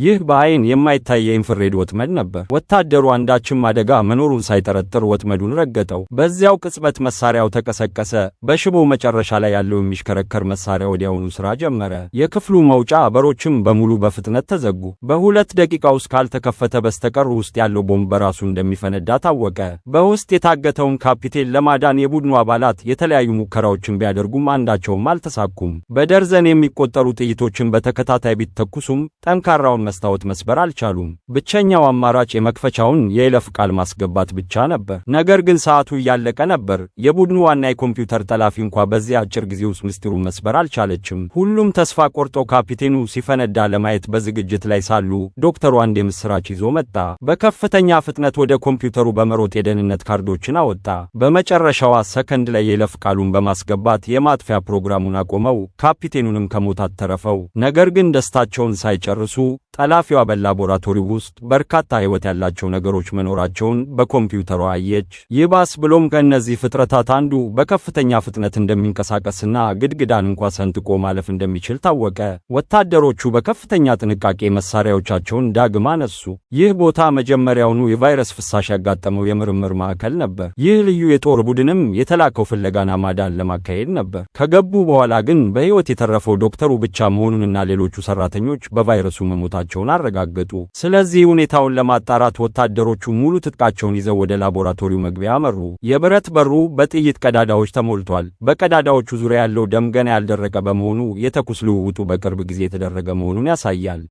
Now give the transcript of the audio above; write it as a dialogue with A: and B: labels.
A: ይህ በአይን የማይታይ የኢንፍራሬድ ወጥመድ ነበር። ወታደሩ አንዳችም አደጋ መኖሩን ሳይጠረጥር ወጥመዱን ረገጠው። በዚያው ቅጽበት መሳሪያው ተቀሰቀሰ። በሽቦው መጨረሻ ላይ ያለው የሚሽከረከር መሳሪያ ወዲያውኑ ሥራ ጀመረ። የክፍሉ መውጫ በሮችም በሙሉ በፍጥነት ተዘጉ። በ2 ደቂቃ ውስጥ ካልተከፈተ በስተቀር ውስጥ ያለው ቦምብ በራሱ እንደሚፈነዳ ታወቀ። በውስጥ የታገተውን ካፒቴን ለማዳን የቡድኑ አባላት የተለያዩ ሙከራዎችን ቢያደርጉም አንዳቸውም አልተሳኩም። በደርዘን የሚቆጠሩ ጥይቶችን በተከታታይ ቢተኩሱም ጠንካራውን መስታወት መስበር አልቻሉም። ብቸኛው አማራጭ የመክፈቻውን የይለፍ ቃል ማስገባት ብቻ ነበር። ነገር ግን ሰዓቱ እያለቀ ነበር። የቡድኑ ዋና የኮምፒውተር ጠላፊ እንኳ በዚህ አጭር ጊዜ ውስጥ ምስጢሩን መስበር አልቻለችም። ሁሉም ተስፋ ቆርጦ ካፒቴኑ ሲፈነዳ ለማየት በዝግጅት ላይ ሳሉ ዶክተሩ አንድ የምስራች ይዞ መጣ። በከፍተኛ ፍጥነት ወደ ኮምፒውተሩ በመሮጥ የደህንነት ካርዶችን አወጣ። በመጨረሻዋ ሰከንድ ላይ የይለፍ ቃሉን በማስገባት የማጥፊያ ፕሮግራሙን አቆመው። ካፒቴኑንም ከሞት አተረፈው። ነገር ግን ደስታቸውን ሳይጨርሱ ጠላፊዋ በላቦራቶሪው ውስጥ በርካታ ሕይወት ያላቸው ነገሮች መኖራቸውን በኮምፒውተሯ አየች። ይባስ ብሎም ከእነዚህ ፍጥረታት አንዱ በከፍተኛ ፍጥነት እንደሚንቀሳቀስና ግድግዳን እንኳ ሰንጥቆ ማለፍ እንደሚችል ታወቀ። ወታደሮቹ በከፍተኛ ጥንቃቄ መሳሪያዎቻቸውን ዳግም አነሱ። ይህ ቦታ መጀመሪያውኑ የቫይረስ ፍሳሽ ያጋጠመው የምርምር ማዕከል ነበር። ይህ ልዩ የጦር ቡድንም የተላከው ፍለጋና ማዳን ለማካሄድ ነበር። ከገቡ በኋላ ግን በሕይወት የተረፈው ዶክተሩ ብቻ መሆኑንና ሌሎቹ ሰራተኞች በቫይረሱ መሞታቸውን አረጋገጡ። ስለዚህ ሁኔታውን ለማጣራት ወታደሮቹ ሙሉ ትጥቃቸውን ይዘው ወደ ላቦራቶሪው መግቢያ አመሩ። የብረት በሩ በጥይት ቀዳዳዎች ተሞልቷል። በቀዳዳዎቹ ዙሪያ ያለው ደም ገና ያልደረቀ በመሆኑ የተኩስ ልውውጡ በቅርብ ጊዜ የተደረገ መሆኑን ያሳያል።